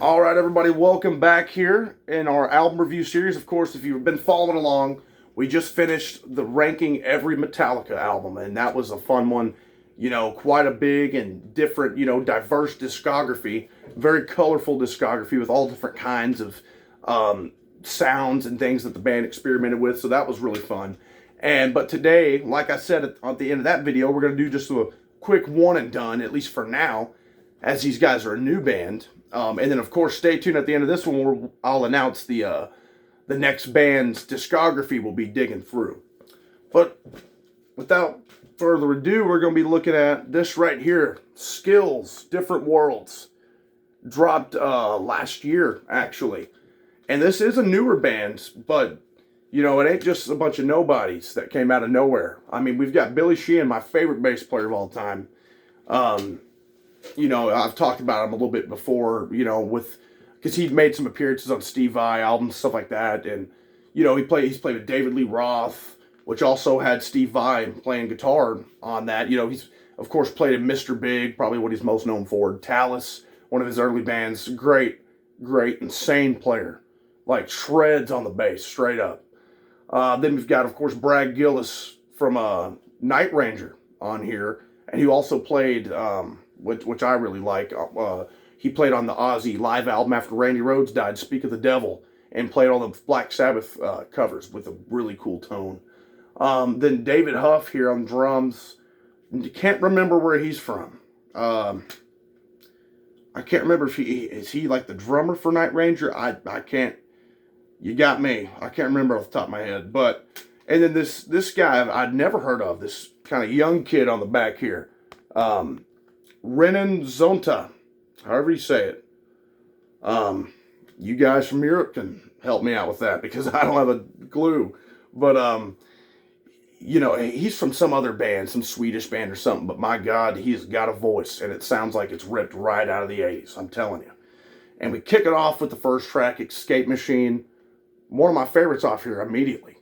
All right, everybody, welcome back here in our album review series. Of course, if you've been following along, we just finished the ranking every Metallica album, and that was a fun one. You know, quite a big and different, diverse discography, very colorful discography with all different kinds of sounds and things that the band experimented with. So that was really fun. But today, like I said at the end of that video, we're going to do just a quick one and done, at least for now, as these guys are a new band. And then, of course, stay tuned at the end of this one where I'll announce the next band's discography we'll be digging through. But without further ado, we're going to be looking at this right here, Skills, Different Worlds. Dropped last year, actually. And this is a newer band, but, it ain't just a bunch of nobodies that came out of nowhere. I mean, we've got Billy Sheehan, my favorite bass player of all time. I've talked about him a little bit before, because he'd made some appearances on Steve Vai albums, stuff like that. And, he's played with David Lee Roth, which also had Steve Vai playing guitar on that. He's, of course, played in Mr. Big, probably what he's most known for. Talis, one of his early bands. Great, insane player. Like, shreds on the bass, straight up. Then we've got, of course, Brad Gillis from Night Ranger on here. And he also played... which I really like. He played on the Ozzy live album after Randy Rhoads died, Speak of the Devil, and played all the Black Sabbath covers with a really cool tone. Then David Huff here on drums. Can't remember where he's from. I can't remember if is he like the drummer for Night Ranger. I can't. You got me. I can't remember off the top of my head. And then this guy I'd never heard of. This kind of young kid on the back here. Renan Zonta, however you say it. You guys from Europe can help me out with that because I don't have a clue. But, he's from some other band, some Swedish band or something. But my God, he's got a voice and it sounds like it's ripped right out of the 80s. I'm telling you. And we kick it off with the first track, Escape Machine. One of my favorites off here immediately.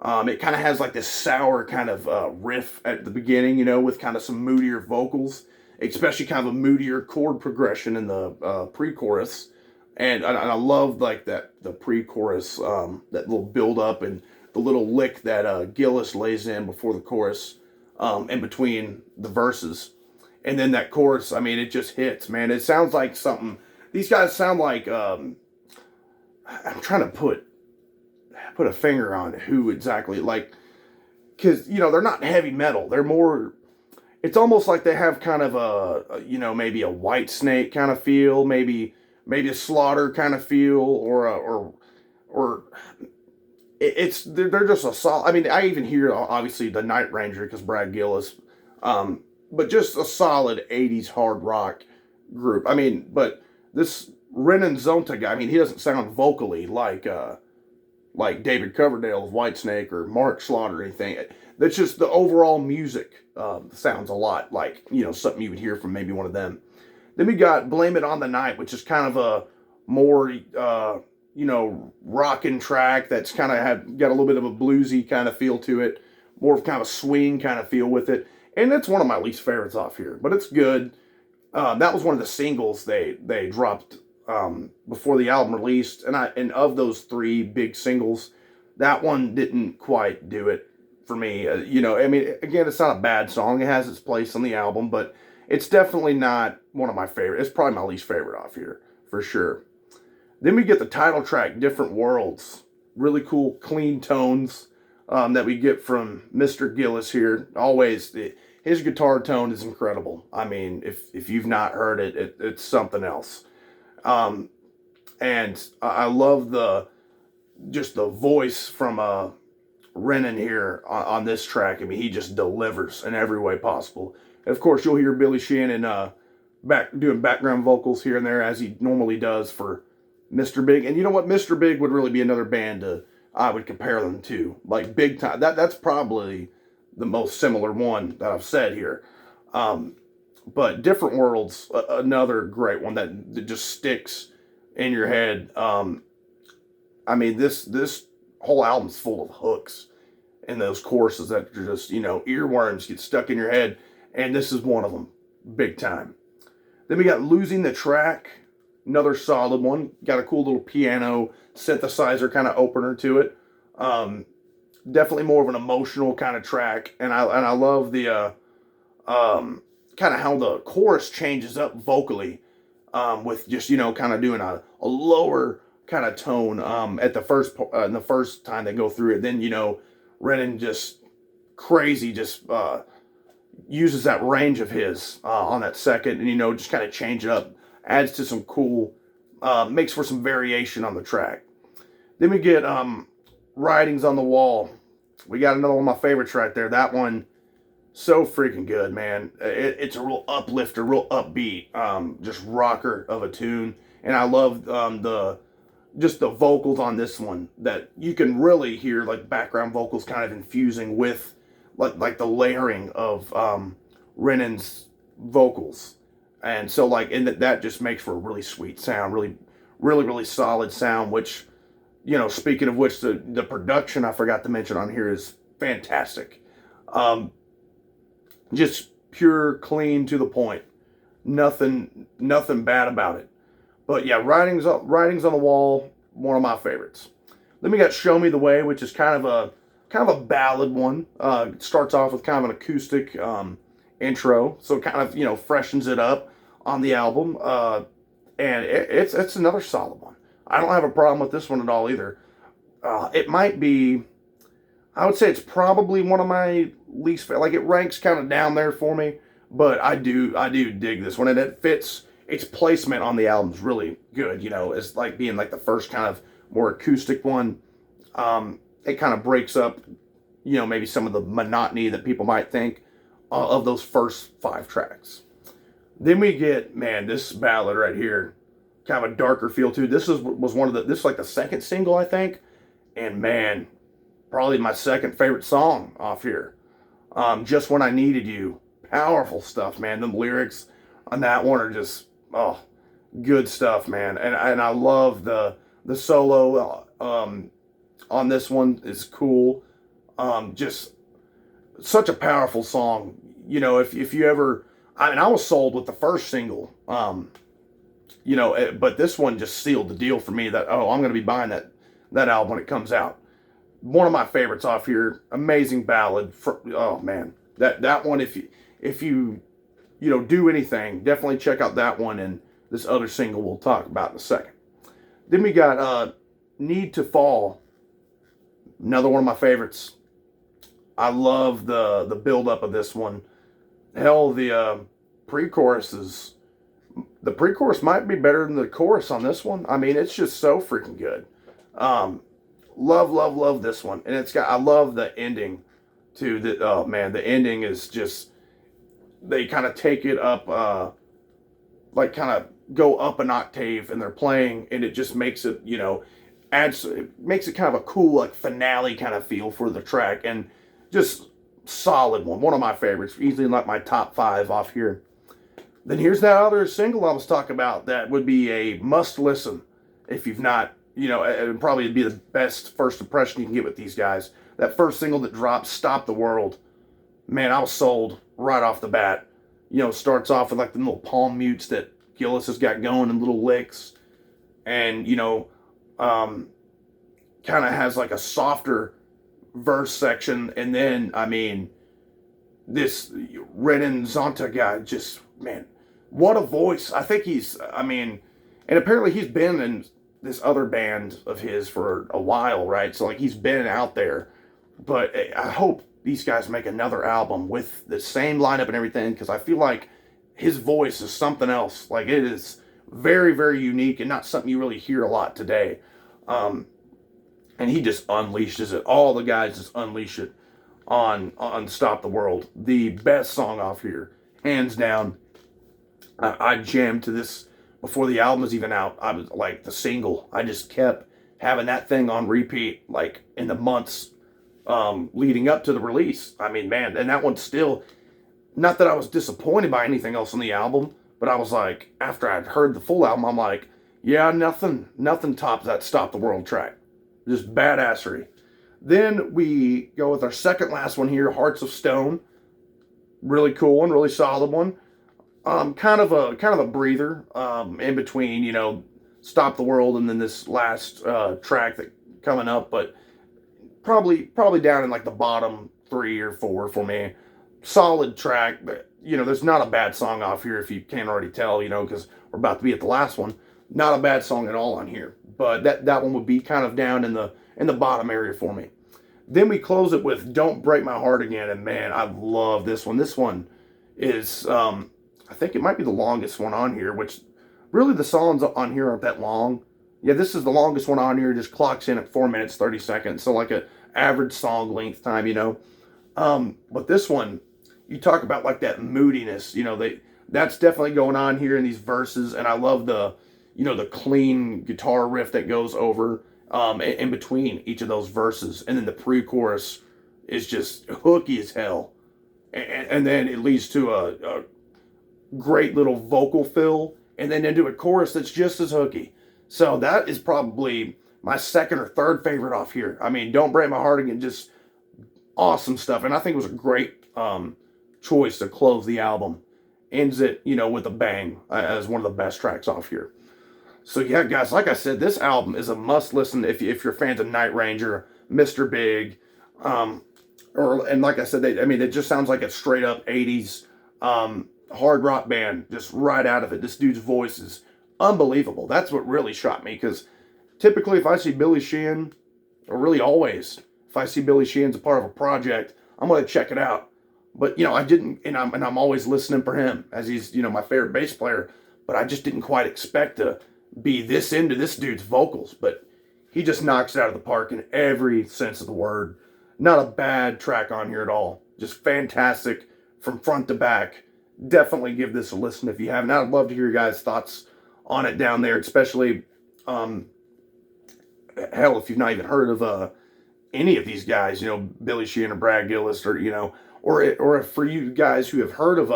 It kind of has like this sour kind of riff at the beginning, with kind of some moodier vocals. Especially kind of a moodier chord progression in the pre-chorus, and I love like the pre-chorus, that little build-up and the little lick that Gillis lays in before the chorus, in between the verses, and then that chorus. I mean, it just hits, man. It sounds like something. These guys sound like I'm trying to put a finger on who exactly, like, because they're not heavy metal. They're more. It's almost like they have kind of a maybe a Whitesnake kind of feel, maybe a Slaughter kind of feel, or they're just a solid. I mean, I even hear obviously the Night Ranger because Brad Gillis, but just a solid '80s hard rock group. I mean, but this Renan Zonta guy, I mean, he doesn't sound vocally like David Coverdale of Whitesnake or Mark Slaughter or anything. That's just the overall music sounds a lot like, something you would hear from maybe one of them. Then we got Blame It on the Night, which is kind of a more, rockin' track that's kind of got a little bit of a bluesy kind of feel to it. More of kind of a swing kind of feel with it. And that's one of my least favorites off here, but it's good. That was one of the singles they dropped before the album released. And of those three big singles, that one didn't quite do it for me. I mean, again, it's not a bad song. It has its place on the album, but it's definitely not one of my favorites. It's probably my least favorite off here, for sure. Then we get the title track, Different Worlds. Really cool, clean tones that we get from Mr. Gillis here. Always, his guitar tone is incredible. I mean, if you've not heard it, it's something else. And I love just the voice from Renan here on this track. I mean, he just delivers in every way possible. And of course, you'll hear Billy Sheehan doing background vocals here and there as he normally does for Mr. Big. And you know what? Mr. Big would really be another band I would compare them to. Like, big time. That's probably the most similar one that I've said here. But Different Worlds, another great one that just sticks in your head. I mean, this whole album's full of hooks and those choruses that are just, earworms get stuck in your head. And this is one of them, big time. Then we got Losing the Track. another solid one. Got a cool little piano synthesizer kind of opener to it. Definitely more of an emotional kind of track, and I love the kind of how the chorus changes up vocally, with just kind of doing a lower kind of tone at the first in the first time they go through it. Then Renan just crazy just uses that range of his on that second, and just kind of change it up, adds to some cool, makes for some variation on the track. Then we get Writings on the Wall. We got another one of my favorites right there. That one, so freaking good, man. It's a real uplifter, real upbeat, just rocker of a tune. And I love the vocals on this one, that you can really hear like background vocals kind of infusing with like the layering of Renan's vocals. And so and that just makes for a really sweet sound, really, really, really solid sound, which, speaking of which, the production I forgot to mention on here is fantastic. Just pure, clean, to the point. Nothing bad about it. But yeah, Writings on the Wall, one of my favorites. Then we got Show Me the Way, which is kind of a ballad one. It starts off with kind of an acoustic intro, so kind of freshens it up on the album. And it's another solid one. I don't have a problem with this one at all either. It might be, I would say it's probably one of my least, like it ranks kind of down there for me, but I do dig this one, and it fits, its placement on the album is really good, as like being like the first kind of more acoustic one. It kind of breaks up, maybe some of the monotony that people might think of those first 5 tracks. Then we get, man, this ballad right here, kind of a darker feel too. This was one of this is like the second single, I think, and man, probably my second favorite song off here. Just When I Needed You. Powerful stuff, man. The lyrics on that one are just, good stuff, man. And I love the solo on this one is cool. Just such a powerful song. If you ever, I was sold with the first single, but this one just sealed the deal for me that, I'm going to be buying that album when it comes out. One of my favorites off here. Amazing ballad. Oh man, that one. If you do anything, definitely check out that one and this other single we'll talk about in a second. Then we got Need to Fall. Another one of my favorites. I love the build up of this one. Hell, the pre-chorus might be better than the chorus on this one. I mean, it's just so freaking good. Love this one. And I love the ending too. The ending is just, they kind of take it up, like kind of go up an octave, and they're playing, and it just makes it, makes it kind of a cool, like, finale kind of feel for the track, and just solid one of my favorites, easily like my top 5 off here. Then here's that other single I was talking about that would be a must listen if you've not, it would probably be the best first impression you can get with these guys. That first single that dropped, Stop the World. Man, I was sold right off the bat. Starts off with like the little palm mutes that Gillis has got going and little licks. And, kind of has like a softer verse section. And then, I mean, this Renan Zonta guy, just, man, what a voice. I think and apparently he's been in this other band of his for a while, right? So like he's been out there. But I hope these guys make another album with the same lineup and everything, because I feel like his voice is something else. Like, it is very, very unique and not something you really hear a lot today. And he just unleashes it. All the guys just unleash it on Stop the World. The best song off here, hands down. I jammed to this before the album was even out. I was like, the single, I just kept having that thing on repeat, like, in the months leading up to the release. I mean, man, and that one's still, not that I was disappointed by anything else on the album, but I was like, after I'd heard the full album, I'm like, yeah, nothing tops that Stop the World track. Just badassery. Then we go with our second last one here, Hearts of Stone. Really cool one, really solid one. kind of a breather in between, Stop the World and then this last track that coming up, but probably down in like the bottom 3 or 4 for me. Solid track, but there's not a bad song off here if you can't already tell, because we're about to be at the last one. Not a bad song at all on here, but that one would be kind of down in the bottom area for me. Then we close it with "Don't Break My Heart Again," and man, I love this one. This one is, I think it might be the longest one on here, which really the songs on here aren't that long. Yeah, this is the longest one on here. Just clocks in at 4 minutes 30 seconds, so like a average song length time. But this one, you talk about like that moodiness. That's definitely going on here in these verses, and I love the clean guitar riff that goes over in between each of those verses, and then the pre-chorus is just hooky as hell, and then it leads to a great little vocal fill, and then into a chorus that's just as hooky. So that is probably my second or third favorite off here. I mean, "Don't Break My Heart Again," just awesome stuff, and I think it was a great choice to close the album. Ends it, with a bang as one of the best tracks off here. So yeah, guys, like I said, this album is a must listen if you're fans of Night Ranger, Mr. Big, and like I said, it just sounds like a straight up '80s hard rock band, just right out of it. This dude's voice is unbelievable. That's what really shot me, because typically if I see Billy Sheehan, or really always, if I see Billy Sheehan's a part of a project, I'm going to check it out. But, I didn't, and I'm always listening for him, as he's, my favorite bass player, but I just didn't quite expect to be this into this dude's vocals. But he just knocks it out of the park in every sense of the word. Not a bad track on here at all. Just fantastic from front to back. Definitely give this a listen if you haven't. I'd love to hear your guys' thoughts on it down there, especially, hell, if you've not even heard of any of these guys, Billy Sheehan or Brad Gillis, or for you guys who have heard of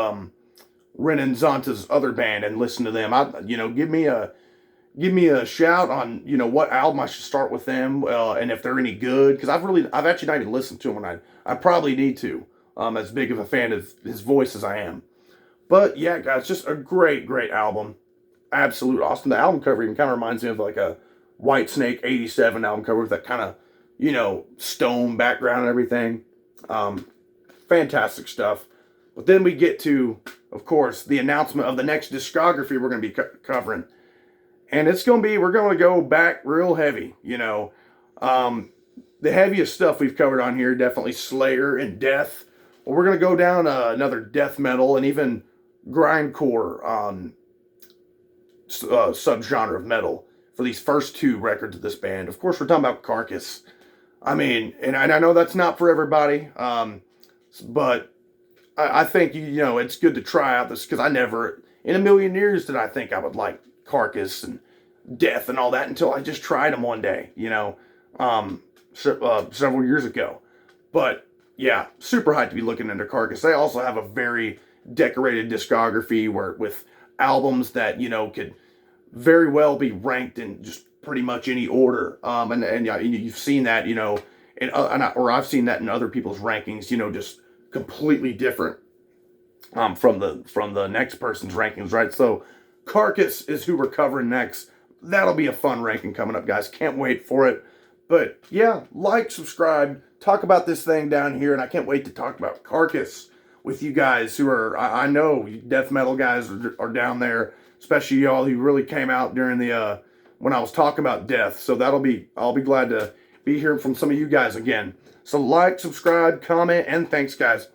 Renan Zonta's other band and listen to them, give me a shout on what album I should start with them, and if they're any good, because I've actually not even listened to them, and I probably need to, as big of a fan of his voice as I am. But yeah, guys, just a great album. Absolute awesome. The album cover even kind of reminds me of like a Whitesnake '87 album cover with that kind of, stone background and everything. Fantastic stuff. But then we get to, of course, the announcement of the next discography we're going to be covering. And we're going to go back real heavy, The heaviest stuff we've covered on here, definitely Slayer and Death. But we're going to go down another death metal and even grindcore subgenre of metal for these first 2 records of this band. Of course, we're talking about Carcass. I mean, and I know that's not for everybody, but I think, it's good to try out this, because I never, in a million years, did I think I would like Carcass and Death and all that until I just tried them one day, several years ago. But yeah, super hyped to be looking into Carcass. They also have a very decorated discography with albums that, could very well be ranked in just pretty much any order. And you've seen that, or I've seen that in other people's rankings, just completely different from the next person's rankings, right? So Carcass is who we're covering next. That'll be a fun ranking coming up, guys. Can't wait for it. But yeah, like, subscribe, talk about this thing down here, and I can't wait to talk about Carcass with you guys who are, I know death metal guys are down there, especially y'all who really came out during the, when I was talking about Death. So I'll be glad to be hearing from some of you guys again. So like, subscribe, comment, and thanks, guys.